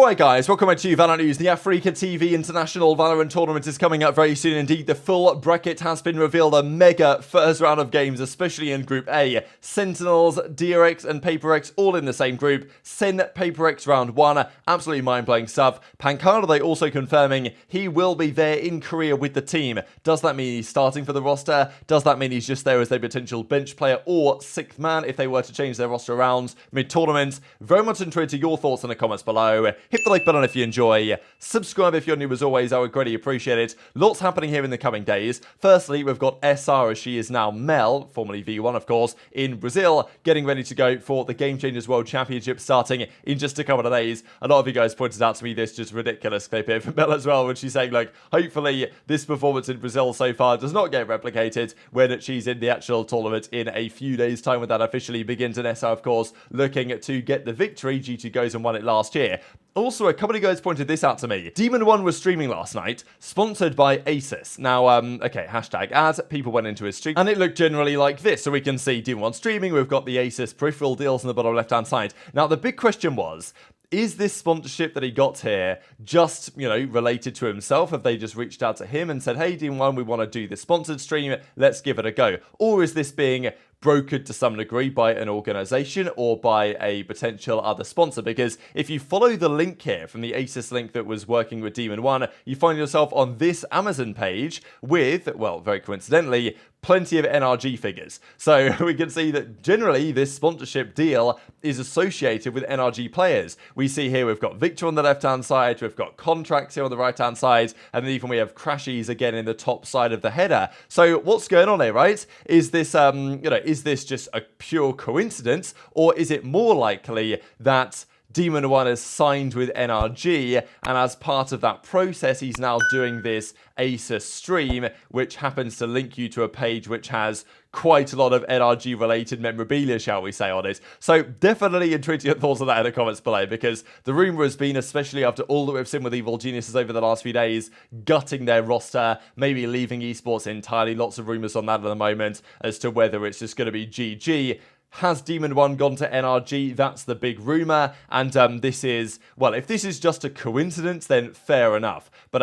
Alright guys, welcome back to VALORANT News. The Africa TV International Valorant Tournament is coming up very soon indeed. The full bracket has been revealed, a mega first round of games, especially in Group A. Sentinels, DRX and pANcada all in the same group. Sen pANcada round 1, absolutely mind-blowing stuff. pANcada, they also confirming he will be there in Korea with the team. Does that mean he's starting for the roster? Does that mean he's just there as a potential bench player or 6th man if they were to change their roster around mid-tournament? Very much intrigued to your thoughts in the comments below. Hit the like button if you enjoy. Subscribe if you're new as always. I would greatly appreciate it. Lots happening here in the coming days. Firstly, we've got SR, as she is now Mel, formerly V1 of course, in Brazil, getting ready to go for the Game Changers World Championship starting in just a couple of days. A lot of you guys pointed out to me this just ridiculous clip here from Mel as well, when she's saying, like, hopefully this performance in Brazil so far does not get replicated when she's in the actual tournament in a few days' time when that officially begins. And SR, of course, looking to get the victory. G2 goes and won it last year. Also, a couple of guys pointed this out to me. Demon1 was streaming last night, sponsored by Asus. Now, okay, hashtag ad, people went into his stream, and it looked generally like this. So we can see Demon1 streaming, we've got the Asus peripheral deals on the bottom left-hand side. Now, the big question was, is this sponsorship that he got here just, you know, related to himself? Have they just reached out to him and said, hey, Demon1, we want to do this sponsored stream, let's give it a go? Or is this being brokered to some degree by an organization or by a potential other sponsor? Because if you follow the link here from the Asus link that was working with Demon1, you find yourself on this Amazon page with, well, very coincidentally, plenty of NRG figures. So we can see that generally this sponsorship deal is associated with NRG players. We see here we've got Victor on the left-hand side, we've got Contracts here on the right-hand side, and then even we have Crashies again in the top side of the header. So what's going on here, right? Is this, is this just a pure coincidence, or is it more likely that Demon1 is signed with NRG, and as part of that process, he's now doing this Asus stream, which happens to link you to a page which has quite a lot of NRG-related memorabilia, shall we say, on it. So definitely intrigued your thoughts on that in the comments below, because the rumour has been, especially after all that we've seen with Evil Geniuses over the last few days, gutting their roster, maybe leaving esports entirely. Lots of rumours on that at the moment as to whether it's just going to be GG. Has Demon1 gone to NRG? That's the big rumour. And this is, well, if this is just a coincidence, then fair enough. But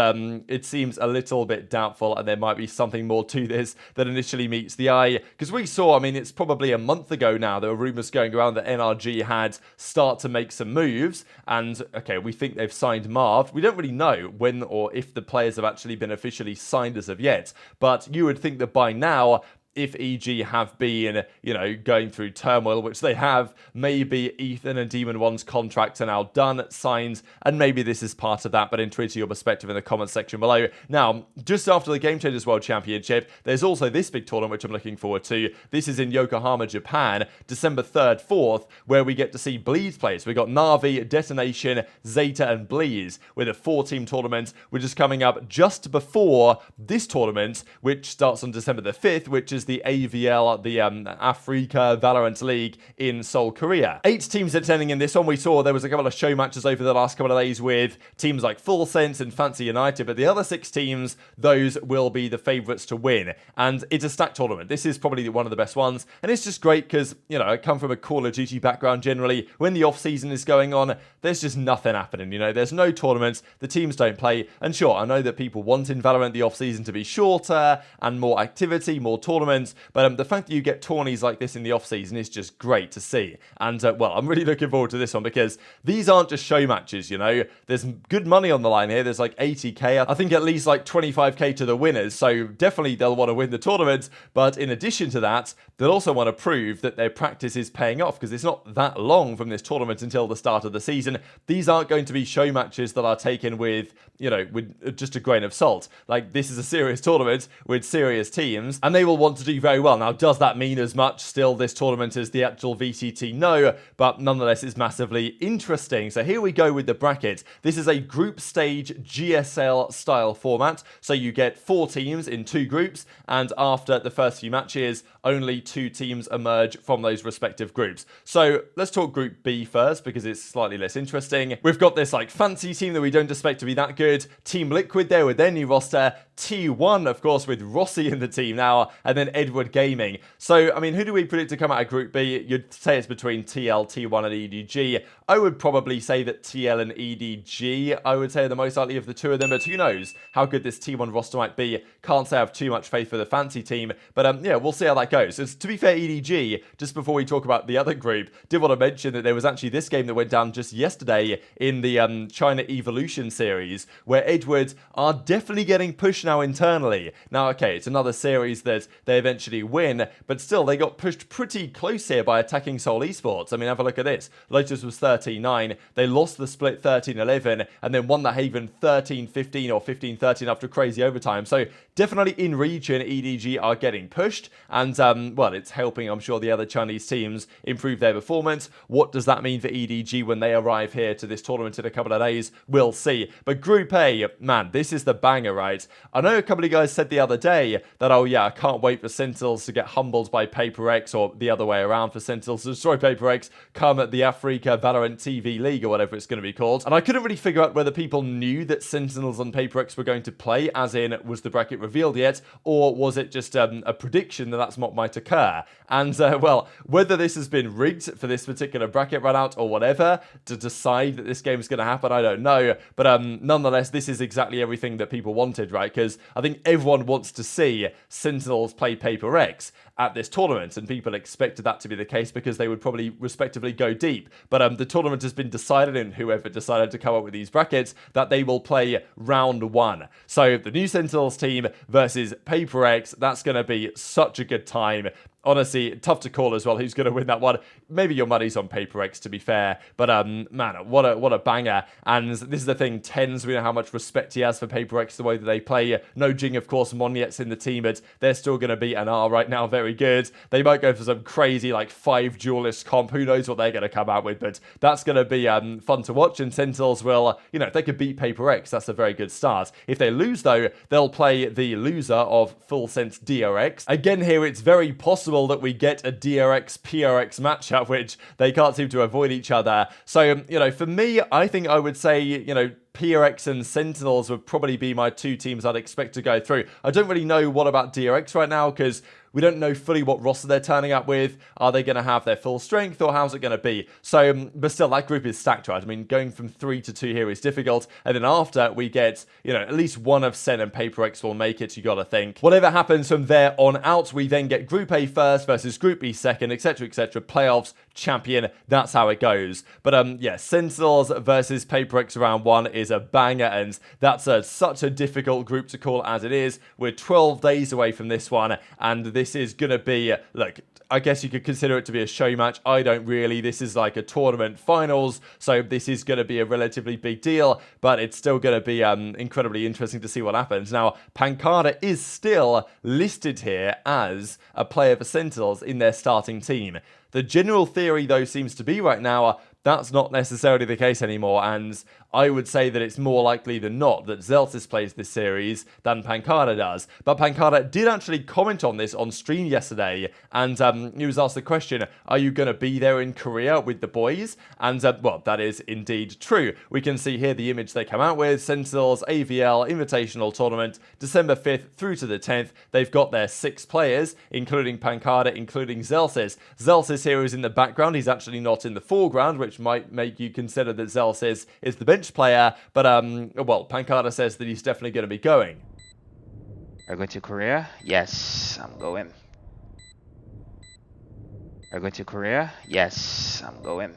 it seems a little bit doubtful, and there might be something more to this than initially meets the eye. Because we saw, I mean, it's probably a month ago now, there were rumours going around that NRG had start to make some moves. And, okay, we think they've signed Marv. We don't really know when or if the players have actually been officially signed as of yet. But you would think that by now, if EG have been, you know, going through turmoil, which they have, maybe Ethan and Demon1's contracts are now done, signed, and maybe this is part of that, but intrigued to your perspective in the comments section below. Now, just after the Game Changers World Championship, there's also this big tournament, which I'm looking forward to. This is in Yokohama, Japan, December 3rd, 4th, where we get to see Bleeds play. So we got Na'Vi, Detonation, Zeta, and Bleeds with a 4-team tournament, which is coming up just before this tournament, which starts on December the 5th, which is the AVL, the Africa Valorant League in Seoul, Korea. 8 teams attending in this one. We saw there was a couple of show matches over the last couple of days with teams like Full Sense and Fancy United, but the other 6 teams, those will be the favourites to win. And it's a stacked tournament. This is probably one of the best ones, and it's just great because, you know, I come from a Call of Duty background generally. When the off-season is going on, there's just nothing happening, you know. There's no tournaments, the teams don't play, and sure, I know that people want in Valorant the off-season to be shorter and more activity, more tournaments, but the fact that you get tourneys like this in the off-season is just great to see. And, well, I'm really looking forward to this one because these aren't just show matches, you know. There's good money on the line here. There's like 80k. I think at least like 25k to the winners. So definitely they'll want to win the tournament. But in addition to that, they'll also want to prove that their practice is paying off because it's not that long from this tournament until the start of the season. These aren't going to be show matches that are taken with, you know, with just a grain of salt. Like, this is a serious tournament with serious teams, and they will want to do very well. Now, does that mean as much still this tournament as the actual VCT? No, but nonetheless it's massively interesting. So here we go with the bracket. This is a group stage GSL style format. So you get 4 teams in 2 groups, and after the first few matches, only 2 teams emerge from those respective groups. So let's talk Group B first because it's slightly less interesting. We've got this like fancy team that we don't expect to be that good. Team Liquid there with their new roster. T1, of course, with Rossi in the team now, and then Edward Gaming. So, I mean, who do we predict to come out of Group B? You'd say it's between TL, T1, and EDG. I would probably say that TL and EDG, I would say, are the most likely of the two of them, but who knows how good this T1 roster might be. Can't say I have too much faith for the fancy team, but yeah, we'll see how that goes. To be fair, EDG, just before we talk about the other group, did want to mention that there was actually this game that went down just yesterday in the China Evolution series, where Edward are definitely getting pushed now internally. Now, okay, it's another series that they eventually win, but still, they got pushed pretty close here by Attacking Soul Esports. I mean, have a look at this. Lotus was 13-9. They lost the split 13-11, and then won the Haven 13-15 or 15-13 after crazy overtime. So, definitely in region, EDG are getting pushed, and, well, it's helping, I'm sure, the other Chinese teams improve their performance. What does that mean for EDG when they arrive here to this tournament in a couple of days? We'll see. But Group A, man, this is the banger, right? I know a couple of guys said the other day that, oh yeah, I can't wait for Sentinels to get humbled by pANcada, or the other way around, for Sentinels to destroy pANcada, come at the Africa Valorant TV League, or whatever it's going to be called. And I couldn't really figure out whether people knew that Sentinels and pANcada were going to play, as in, was the bracket revealed yet, or was it just a prediction that that's what might occur? And, well, whether this has been rigged for this particular bracket run out or whatever, to decide that this game is going to happen, I don't know. But nonetheless, this is exactly everything that people wanted, right? Because I think everyone wants to see Sentinels play pANcada at this tournament, and people expected that to be the case because they would probably respectively go deep. But the tournament has been decided, and whoever decided to come up with these brackets, that they will play round 1. So the new Sentinels team versus pANcada, that's going to be such a good time. Honestly, tough to call as well who's going to win that one. Maybe your money's on pANcada, to be fair. But, man, what a banger. And this is the thing, Tens, we know how much respect he has for pANcada, the way that they play. No Jing, of course, Monyet's in the team, but they're still going to be an R right now, very good. They might go for some crazy, like, 5 duelist comp. Who knows what they're going to come out with, but that's going to be fun to watch. And Sentinels will, you know, if they could beat pANcada, that's a very good start. If they lose, though, they'll play the loser of Full Sense DRX. Again, here, it's very possible that we get a DRX-PRX matchup, which they can't seem to avoid each other. So, you know, for me, I think I would say, you know, pANcada and Sentinels would probably be my two teams I'd expect to go through. I don't really know what about DRX right now, because we don't know fully what roster they're turning up with. Are they going to have their full strength, or how's it going to be? So, but still, that group is stacked, right? I mean, going from 3 to 2 here is difficult. And then after, we get, you know, at least one of Sen and pANcada will make it, you got to think. Whatever happens from there on out, we then get Group A first versus Group B second, etc., etc. Playoffs, champion, that's how it goes. But, yeah, Sentinels versus pANcada round 1 is a banger, and that's such a difficult group to call as it is. We're 12 days away from this one, and this is going to be, look, I guess you could consider it to be a show match. I don't really. This is like a tournament finals, so this is going to be a relatively big deal, but it's still going to be incredibly interesting to see what happens. Now, pANcada is still listed here as a player for Sentinels in their starting team. The general theory, though, seems to be right now that's not necessarily the case anymore, and I would say that it's more likely than not that Zelsis plays this series than pANcada does. But pANcada did actually comment on this on stream yesterday, and he was asked the question, are you going to be there in Korea with the boys? And, well, that is indeed true. We can see here the image they come out with, Sentinels AVL Invitational Tournament, December 5th through to the 10th. They've got their 6 players, including pANcada, including Zelsis. Zelsis here is in the background. He's actually not in the foreground, which might make you consider that Zelsis is the bench player, but well, pANcada says that he's definitely going to be going. Are you going to Korea? Yes, I'm going. Are you going to Korea? Yes, I'm going.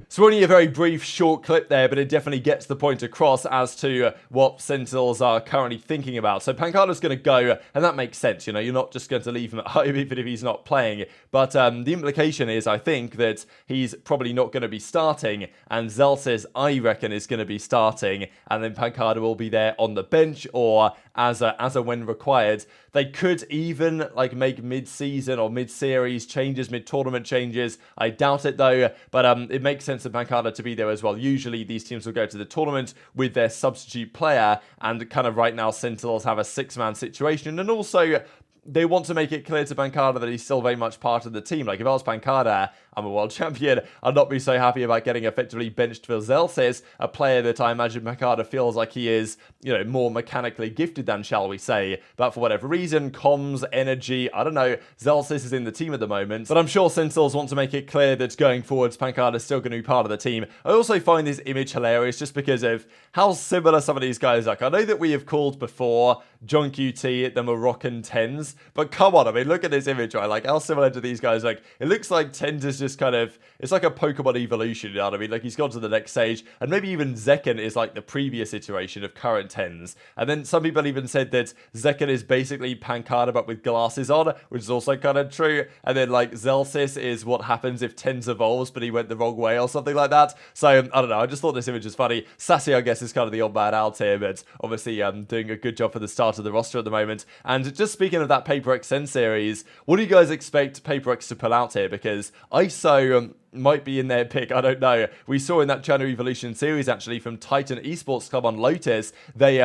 So only a very brief, short clip there, but it definitely gets the point across as to what Sentinels are currently thinking about. So pANcada's going to go, and that makes sense, you know, you're not just going to leave him at home even if he's not playing. But the implication is, I think, that he's probably not going to be starting, and Zelsis, I reckon, is going to be starting, and then pANcada will be there on the bench, or as a when required. They could even, like, make mid-season or mid-series changes, mid-tournament changes. I doubt it, though, but it makes sense for pANcada to be there as well. Usually these teams will go to the tournament with their substitute player, and kind of right now Sentinels have a 6-man situation, and also they want to make it clear to pANcada that he's still very much part of the team. Like, if I was pANcada, I'm a world champion, I'd not be so happy about getting effectively benched for Zelsis, a player that I imagine pANcada feels like he is, more mechanically gifted than, shall we say. But for whatever reason, comms, energy, I don't know, Zelsis is in the team at the moment. But I'm sure Sentinels want to make it clear that going forwards, pANcada is still going to be part of the team. I also find this image hilarious just because of how similar some of these guys look. I know that we have called before John QT the Moroccan Tens, but come on, I mean, look at this image, right? Like, how similar do these guys look? It looks like Tens is just kind of, it's like a Pokemon evolution, you know what I mean? Like, he's gone to the next stage, and maybe even Zekken is like the previous iteration of current Tens. And then some people even said that Zekken is basically pANcada, but with glasses on, which is also kind of true. And then, like, Zelsis is what happens if Tens evolves, but he went the wrong way or something like that. So, I don't know, I just thought this image was funny. Sassy, I guess, is kind of the odd man out here, but obviously doing a good job for the start of the roster at the moment. And just speaking of that Paper XN series, what do you guys expect Paper X to pull out here? Because ISO might be in their pick, I don't know. We saw in that Channel Evolution series, actually, from Titan Esports Club on Lotus, they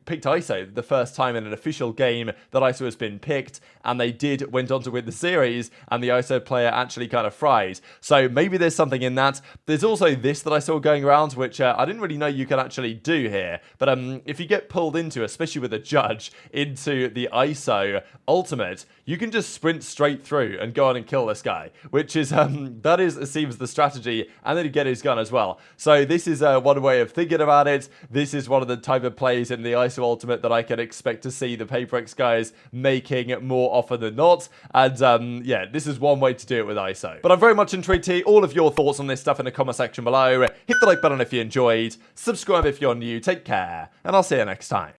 picked ISO the first time in an official game that ISO has been picked, and they went on to win the series, and the ISO player actually kind of fried. So maybe there's something in that. There's also this that I saw going around, which I didn't really know you can actually do here, but if you get pulled into, especially with a judge, into the ISO ultimate, you can just sprint straight through and go on and kill this guy, which is, seems the strategy, and then you get his gun as well. So this is one way of thinking about it. This is one of the type of plays in the ISO Ultimate that I can expect to see the Paper X guys making more often than not. And yeah, this is one way to do it with ISO. But I'm very much intrigued to hear all of your thoughts on this stuff in the comment section below. Hit the like button if you enjoyed, subscribe if you're new, take care, and I'll see you next time.